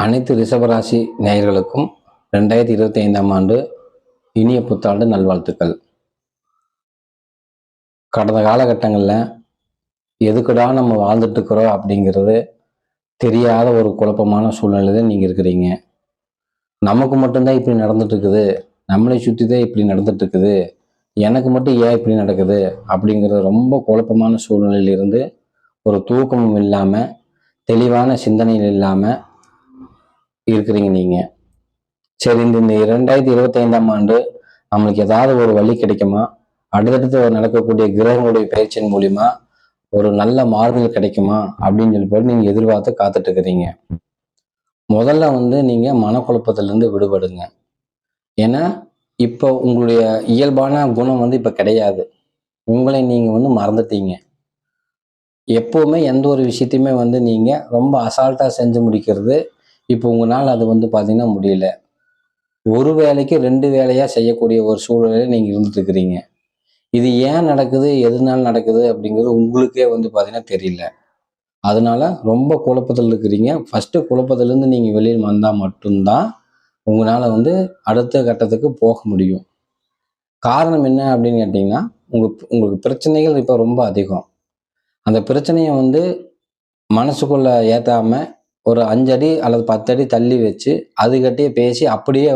அனைத்து ரிஷபராசி நேயர்களுக்கும் 2025ஆம் ஆண்டு இனிய புத்தாண்டு நல்வாழ்த்துக்கள். கடந்த காலகட்டங்களில் எதுக்குடா நம்ம வாழ்ந்துட்டு இருக்கிறோம் அப்படிங்கிறது தெரியாத ஒரு குழப்பமான சூழ்நிலையில் நீங்கள் இருக்கிறீங்க. நமக்கு மட்டும்தான் இப்படி நடந்துட்டு இருக்குது, நம்மளை சுற்றி தான் இப்படி நடந்துட்டு இருக்குது, எனக்கு மட்டும் ஏன் இப்படி நடக்குது அப்படிங்கிறது ரொம்ப குழப்பமான சூழ்நிலையில் இருந்து ஒரு தூக்கமும் இல்லாமல் தெளிவான சிந்தனையில் இல்லாமல் இருக்கிறீங்க நீங்கள். சரி, இந்த 2025ஆம் ஆண்டு நம்மளுக்கு ஏதாவது ஒரு வழி கிடைக்குமா, அடுத்தடுத்து நடக்கக்கூடிய கிரகங்களுடைய பயிற்சியின் மூலியமா ஒரு நல்ல மாறுதல் கிடைக்குமா அப்படின்னு சொல்லி போட்டு நீங்க எதிர்பார்த்து காத்துட்டு இருக்கிறீங்க. முதல்ல நீங்க மனக்குழப்பத்திலிருந்து விடுபடுங்க. ஏன்னா இப்போ உங்களுடைய இயல்பான குணம் இப்ப கிடையாது. உங்களை நீங்க மறந்துட்டீங்க. எப்பவுமே எந்த ஒரு விஷயத்தையுமே நீங்க ரொம்ப அசால்ட்டா செஞ்சு முடிக்கிறது இப்போ உங்களால் அது பாத்தீங்கன்னா முடியல. ஒரு வேலைக்கு 2 வேலையா செய்யக்கூடிய ஒரு சூழ்நிலையில நீங்க இருந்துட்டு இருக்கிறீங்க. இது ஏன் நடக்குது, எதனால நடக்குது அப்படிங்கிறது உங்களுக்கே பாத்தீங்கன்னா தெரியல. அதனால ரொம்ப குழப்பத்தில் இருக்கிறீங்க. ஃபர்ஸ்ட் குழப்பத்திலிருந்து நீங்க வெளியில் வந்தா மட்டும்தான் உங்களால அடுத்த கட்டத்துக்கு போக முடியும். காரணம் என்ன அப்படின்னு கேட்டீங்கன்னா, உங்களுக்கு பிரச்சனைகள் இப்ப ரொம்ப அதிகம். அந்த பிரச்சனையை மனசுக்குள்ள ஏத்தாம ஒரு 5 அடி அல்லது 10 அடி தள்ளி வச்சு அதுகிட்டயே பேசி அப்படியே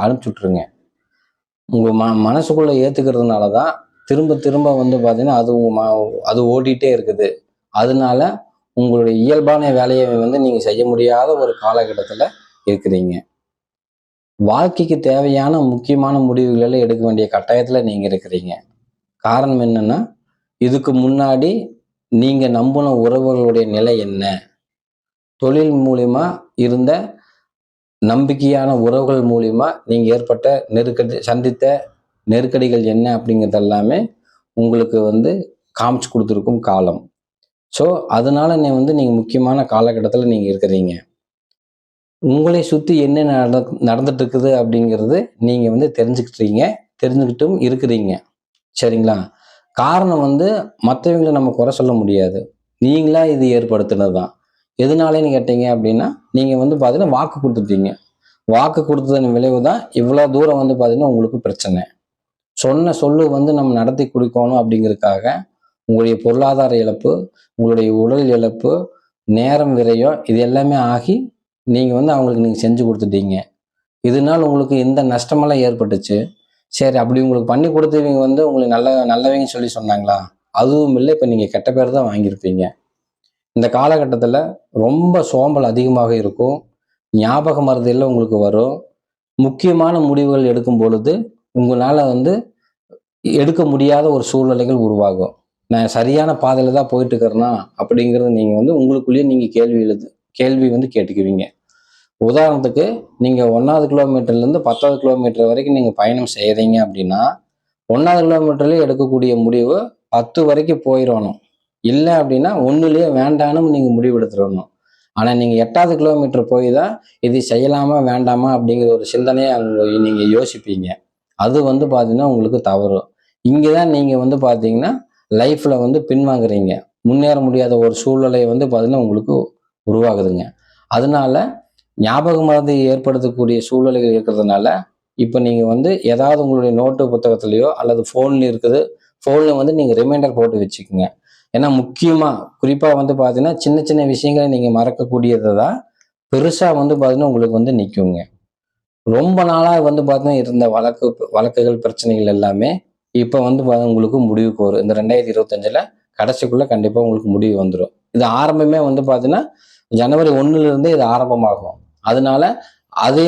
அனுப்பிச்சு விட்டுருங்க. உங்க மனசுக்குள்ள ஏத்துக்கிறதுனாலதான் திரும்ப திரும்ப பாத்தீங்கன்னா அது ஓடிட்டே இருக்குது. அதனால உங்களுடைய இயல்பான வேலையை நீங்க செய்ய முடியாத ஒரு காலகட்டத்துல இருக்கிறீங்க. வாழ்க்கைக்கு தேவையான முக்கியமான முடிவுகளை எடுக்க வேண்டிய கட்டாயத்துல நீங்க இருக்கிறீங்க. காரணம் என்னன்னா, இதுக்கு முன்னாடி நீங்க நம்பின உறவுகளுடைய நிலை என்ன, தொழில் மூலியமா இருந்த நம்பிக்கையான உறவுகள் மூலியமா நீங்க ஏற்பட்ட சந்தித்த நெருக்கடிகள் என்ன அப்படிங்கிறது எல்லாமே உங்களுக்கு காமிச்சு கொடுத்துருக்கும் காலம். ஸோ அதனால நீங்க முக்கியமான காலகட்டத்தில் நீங்க இருக்கிறீங்க. உங்களை சுற்றி என்ன நடந்துட்டு இருக்குது அப்படிங்கிறது நீங்க தெரிஞ்சுக்கிட்டும் இருக்கிறீங்க. சரிங்களா? காரணம் மற்றவங்களை நம்ம குறை சொல்ல முடியாது. நீங்களா இது ஏற்படுத்தினதுதான். எதனாலன்னு கேட்டீங்க அப்படின்னா, நீங்க பார்த்தீங்கன்னா வாக்கு கொடுத்துட்டீங்க. வாக்கு கொடுத்ததன் விளைவு தான் இவ்வளவு தூரம் பார்த்தீங்கன்னா உங்களுக்கு பிரச்சனை. சொன்ன சொல்லு நம்ம நடத்தி கொடுக்கணும் அப்படிங்கிறதுக்காக உங்களுடைய பொருளாதார இழப்பு, உங்களுடைய உடல் இழப்பு, நேரம் விரயம் இது எல்லாமே ஆகி நீங்க அவங்களுக்கு நீங்க செஞ்சு கொடுத்துட்டீங்க. இதனால உங்களுக்கு எந்த நஷ்டமெல்லாம் ஏற்பட்டுச்சு? சரி, அப்படி உங்களுக்கு பண்ணி கொடுத்தவங்க உங்களுக்கு நல்லவங்க சொல்லி சொன்னாங்களா? அதுவும் இல்லை. இப்ப நீங்க கெட்ட பேர் தான் வாங்கியிருப்பீங்க. இந்த காலகட்டத்துல ரொம்ப சோம்பல் அதிகமாக இருக்கும். ஞாபக மறதியெல்லாம் உங்களுக்கு வரும். முக்கியமான முடிவுகள் எடுக்கும் பொழுது உங்களால எடுக்க முடியாத ஒரு சூழ்நிலைகள் உருவாகும். நான் சரியான பாதையில தான் போயிட்டு இருக்கிறேன்னா அப்படிங்கிறது நீங்க உங்களுக்குள்ளேயே நீங்க கேள்வி கேட்டுக்குவீங்க. உதாரணத்துக்கு, நீங்க 1வது கிலோமீட்டர்ல இருந்து 10வது கிலோமீட்டர் வரைக்கும் நீங்க பயணம் செய்யறீங்க அப்படின்னா 1வது கிலோமீட்டர்லயே எடுக்கக்கூடிய முடிவு 10 வரைக்கும் போயிடணும். இல்லை அப்படின்னா 1லயே வேண்டான்னு நீங்க முடிவு எடுத்துடணும். ஆனா நீங்க 8வது கிலோமீட்டர் போய் தான் இது செய்யலாமா வேண்டாமா அப்படிங்கிற ஒரு சிந்தனையை நீங்க யோசிப்பீங்க. அது பாத்தீங்கன்னா உங்களுக்கு தவறு. இங்கதான் நீங்க பாத்தீங்கன்னா லைஃப்ல பின்வாங்குறீங்க. முன்னேற முடியாத ஒரு சூழ்நிலை பாத்தீங்கன்னா உங்களுக்கு உருவாகுதுங்க. அதனால ஞாபக மறதி ஏற்படுத்தக்கூடிய சூழ்நிலைகள் இருக்கிறதுனால இப்ப நீங்க ஏதாவது உங்களுடைய நோட்டு புத்தகத்திலேயோ அல்லது போன்ல இருக்குது, போன்ல நீங்க ரிமைண்டர் போட்டு வச்சுக்கோங்க. ஏன்னா முக்கியமா குறிப்பா பாத்தீங்கன்னா சின்ன சின்ன விஷயங்களை நீங்க மறக்கக்கூடியதை தான் பெருசா பாத்தீங்கன்னா உங்களுக்கு நிக்குங்க. ரொம்ப நாளா பாத்தீங்கன்னா இருந்த வழக்குகள் பிரச்சனைகள் எல்லாமே இப்ப உங்களுக்கு முடிவுக்கு வரும். இந்த 2025ல கடைசிக்குள்ள கண்டிப்பா உங்களுக்கு முடிவு வந்துடும். இது ஆரம்பமே பாத்தீங்கன்னா ஜனவரி 1ல இருந்தே இது ஆரம்பமாகும். அதனால அதே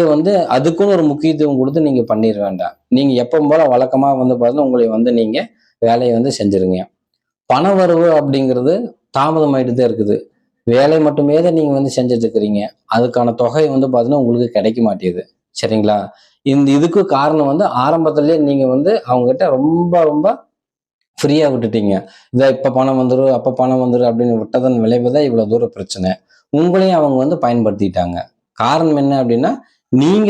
அதுக்குன்னு ஒரு முக்கியத்துவம் கொடுத்து நீங்க பண்ணிட வேண்டாம். நீங்க எப்பவும் போல வழக்கமா பாத்தீங்கன்னா உங்களை நீங்க வேலையை செஞ்சிருங்க. பண வரவு அப்படிங்கிறது தாமதம் ஆயிட்டு தான் இருக்குது. வேலை மட்டுமே தான் நீங்க செஞ்சுட்டு இருக்கிறீங்க. அதுக்கான தொகை பாத்தீங்கன்னா உங்களுக்கு கிடைக்க மாட்டேங்குது. சரிங்களா? இதுக்கு காரணம் ஆரம்பத்திலேயே நீங்க அவங்க கிட்ட ரொம்ப ரொம்ப ஃப்ரீயா விட்டுட்டீங்க. இதை இப்ப பணம் வந்துடும், அப்ப பணம் வந்துடும் அப்படின்னு விட்டதன் விளைவுதான் இவ்வளவு தூர பிரச்சனை. உங்களையும் அவங்க பயன்படுத்திட்டாங்க. காரணம் என்ன அப்படின்னா, நீங்க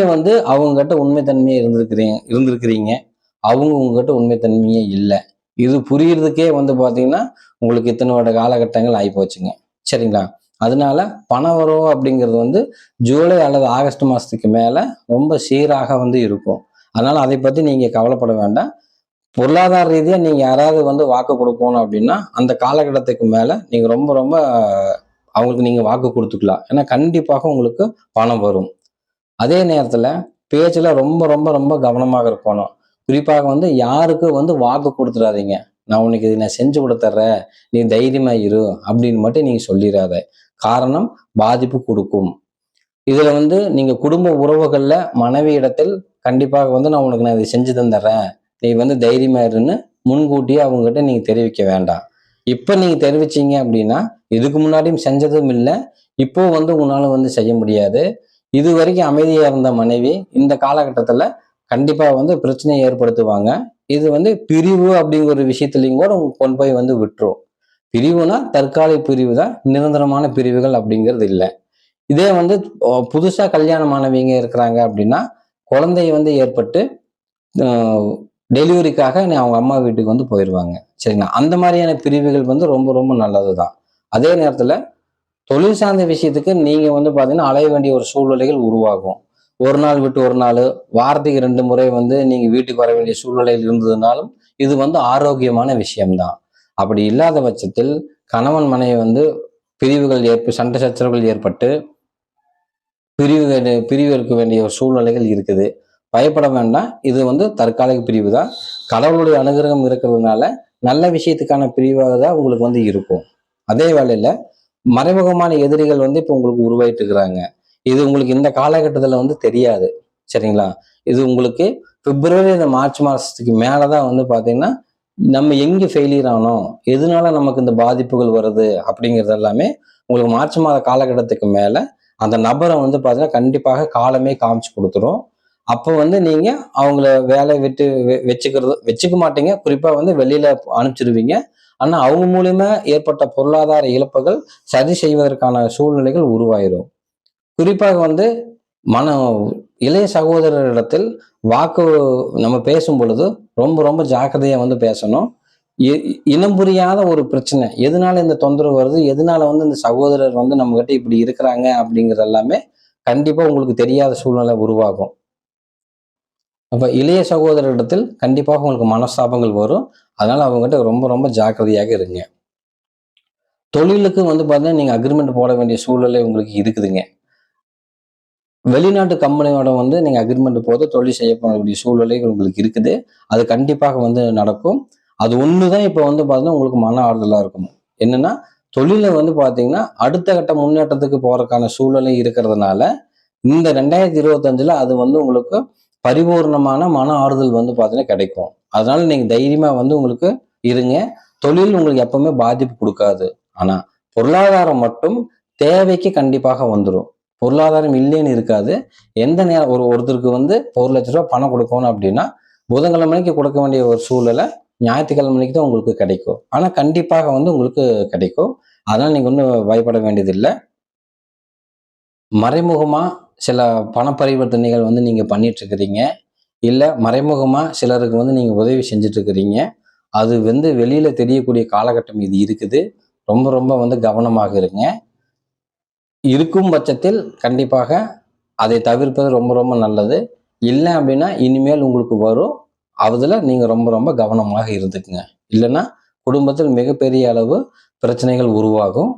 அவங்க கிட்ட உண்மைத்தன்மையா இருந்திருக்கிறீங்க. அவங்க உங்ககிட்ட உண்மைத்தன்மையே இல்லை. இது புரியறதுக்கே பாத்தீங்கன்னா உங்களுக்கு இத்தனை வருட காலகட்டங்கள் ஆகி போச்சுங்க. சரிங்களா? அதனால பண வரவு அப்படிங்கிறது வந்து ஜூலை அல்லது ஆகஸ்ட் மாசத்துக்கு மேல ரொம்ப சீராக வந்து இருக்கும். அதனால அதை பத்தி நீங்க கவலைப்பட வேண்டாம். பொருளாதார ரீதியா நீங்க யாராவது வந்து வாக்கு கொடுக்கணும் அப்படின்னா அந்த காலகட்டத்துக்கு மேல நீங்க ரொம்ப ரொம்ப அவங்களுக்கு நீங்க வாக்கு கொடுத்துக்கலாம். ஏன்னா கண்டிப்பாக உங்களுக்கு பணம் வரும். அதே நேரத்துல பேச்சுல ரொம்ப ரொம்ப ரொம்ப கவனமாக இருக்கணும். குறிப்பாக வந்து யாருக்கு வந்து வாக்கு கொடுத்துடாதீங்க. நான் உனக்கு இதை நான் செஞ்சு கொடுத்துட்றேன், நீ தைரியமா இரு அப்படின்னு மட்டும் நீங்க சொல்லிடாத. காரணம் பாதிப்பு கொடுக்கும். இதுல வந்து நீங்க குடும்ப உறவுகள்ல மனைவி இடத்தில் கண்டிப்பாக வந்து நான் இதை செஞ்சு தந்துடுறேன், நீ வந்து தைரியமா இருன்னு முன்கூட்டியே அவங்ககிட்ட நீங்க தெரிவிக்க வேண்டாம். இப்ப நீங்க தெரிவிச்சீங்க அப்படின்னா இதுக்கு முன்னாடியும் செஞ்சதும் இல்லை, இப்போ வந்து உங்களால வந்து செய்ய முடியாது. இது வரைக்கும் அமைதியா இருந்த மனைவி இந்த காலகட்டத்துல கண்டிப்பா வந்து பிரச்சனையை ஏற்படுத்துவாங்க. இது வந்து பிரிவு அப்படிங்கிற ஒரு விஷயத்துலையும் கூட கொண்டு போய் வந்து விட்டுரும். பிரிவுனா தற்காலிக பிரிவு தான், நிரந்தரமான பிரிவுகள் அப்படிங்கிறது இல்லை. இதே வந்து புதுசா கல்யாணமானவங்க இருக்கிறாங்க அப்படின்னா குழந்தை வந்து ஏற்பட்டு டெலிவரிக்காக அவங்க அம்மா வீட்டுக்கு வந்து போயிடுவாங்க. சரிங்களா? அந்த மாதிரியான பிரிவுகள் வந்து ரொம்ப ரொம்ப நல்லதுதான். அதே நேரத்துல தொழில் சார்ந்த விஷயத்துக்கு நீங்க வந்து பாத்தீங்கன்னா அலைய வேண்டிய ஒரு சூழ்நிலைகள் உருவாகும். ஒரு நாள் விட்டு ஒரு நாள், வாரத்துக்கு 2 முறை வந்து நீங்க வீட்டுக்கு வர வேண்டிய சூழ்நிலையில் இருந்ததுனாலும் இது வந்து ஆரோக்கியமான விஷயம்தான். அப்படி இல்லாத பட்சத்தில் கணவன் மனைவி வந்து சண்டை சச்சரவுகள் ஏற்பட்டு பிரிவு இருக்க வேண்டிய சூழ்நிலைகள் இருக்குது. பயப்பட வேண்டாம். இது வந்து தற்காலிக பிரிவு தான். கடவுளுடைய அனுகிரகம் இருக்கிறதுனால நல்ல விஷயத்துக்கான பிரிவாக தான் உங்களுக்கு வந்து இருக்கும். அதே வேளையில மறைமுகமான எதிரிகள் வந்து இப்ப உங்களுக்கு உருவாயிட்டு இருக்கிறாங்க. இது உங்களுக்கு இந்த காலகட்டத்துல வந்து தெரியாது. சரிங்களா? இது உங்களுக்கு பிப்ரவரி இந்த மார்ச் மாசத்துக்கு மேலதான் வந்து பாத்தீங்கன்னா நம்ம எங்க ஃபெயிலியர் ஆனோம், எதனால நமக்கு இந்த பாதிப்புகள் வருது அப்படிங்கிறது எல்லாமே உங்களுக்கு மார்ச் மாத காலகட்டத்துக்கு மேல அந்த நபரை வந்து பாத்தீங்கன்னா கண்டிப்பாக காலமே காமிச்சு கொடுத்துரும். அப்போ வந்து நீங்க அவங்கள வேலையை விட்டு வச்சுக்க மாட்டீங்க. குறிப்பா வந்து வெளியில அனுப்பிச்சிருவீங்க. ஆனா அவங்க மூலியமா ஏற்பட்ட பொருளாதார இழப்புகள் சரி செய்வதற்கான சூழ்நிலைகள் உருவாயிரும். குறிப்பாக வந்து மன இளைய சகோதரரிடத்தில் வாக்கு நம்ம பேசும் பொழுது ரொம்ப ரொம்ப ஜாக்கிரதையா வந்து பேசணும். இனம் புரியாத ஒரு பிரச்சனை எதனால இந்த தொந்தரவு வருது, எதனால வந்து இந்த சகோதரர் வந்து நம்ம கிட்ட இப்படி இருக்கிறாங்க அப்படிங்கிறது எல்லாமே கண்டிப்பா உங்களுக்கு தெரியாத சூழ்நிலை உருவாகும். அப்ப இளைய சகோதரரிடத்தில் கண்டிப்பாக உங்களுக்கு மனஸ்தாபங்கள் வரும். அதனால அவங்ககிட்ட ரொம்ப ரொம்ப ஜாக்கிரதையாக இருங்க. தொழிலுக்கு வந்து பாத்தீங்கன்னா நீங்க அக்ரிமெண்ட் போட வேண்டிய சூழ்நிலை உங்களுக்கு இருக்குதுங்க. வெளிநாட்டு கம்பெனியோட வந்து நீங்க அக்ரிமெண்ட் போட்டு தொழில் செய்யப்படக்கூடிய சூழ்நிலைகள் உங்களுக்கு இருக்குது. அது கண்டிப்பாக வந்து நடக்கும். அது ஒண்ணுதான் இப்ப வந்து பாத்தீங்கன்னா உங்களுக்கு மன ஆறுதலா இருக்கும். என்னன்னா தொழில வந்து பாத்தீங்கன்னா அடுத்த கட்ட முன்னேற்றத்துக்கு போறதுக்கான சூழ்நிலை இருக்கிறதுனால இந்த 2025ல அது வந்து உங்களுக்கு பரிபூர்ணமான மன ஆறுதல் வந்து பாத்தீங்கன்னா கிடைக்கும். அதனால நீங்க தைரியமா வந்து உங்களுக்கு இருங்க. தொழில் உங்களுக்கு எப்பவுமே பாதிப்பு கொடுக்காது. ஆனா பொருளாதாரம் மட்டும் தேவைக்கு கண்டிப்பாக வந்துடும். பொருளாதாரம் இல்லைன்னு இருக்காது. எந்த நேரம் ஒருத்தருக்கு வந்து 1,00,000 பணம் கொடுக்கணும் அப்படின்னா புதன்கிழமைக்கு கொடுக்க வேண்டிய ஒரு சூழ்நிலை ஞாயிற்றுக்கிழமைக்கு தான் உங்களுக்கு கிடைக்கும். ஆனா கண்டிப்பாக வந்து உங்களுக்கு கிடைக்கும். அதனால நீங்க ஒன்றும் பயப்பட வேண்டியதில்லை. மறைமுகமா சில பண பரிவர்த்தனைகள் வந்து நீங்க பண்ணிட்டு இருக்கிறீங்க. இல்ல மறைமுகமா சிலருக்கு வந்து நீங்க உதவி செஞ்சுட்டு இருக்கிறீங்க. அது வந்து வெளியில தெரியக்கூடிய காலகட்டம் இது இருக்குது. ரொம்ப ரொம்ப வந்து கவனமாக இருங்க. இருக்கும் பட்சத்தில் கண்டிப்பாக அதை தவிர்ப்பது ரொம்ப ரொம்ப நல்லது. இல்லை அப்படின்னா இனிமேல் உங்களுக்கு வரும். அதுல நீங்க ரொம்ப ரொம்ப கவனமாக இருந்துக்குங்க. இல்லைன்னா குடும்பத்தில் மிகப்பெரிய அளவு பிரச்சனைகள் உருவாகும்.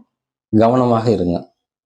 கவனமாக இருங்க.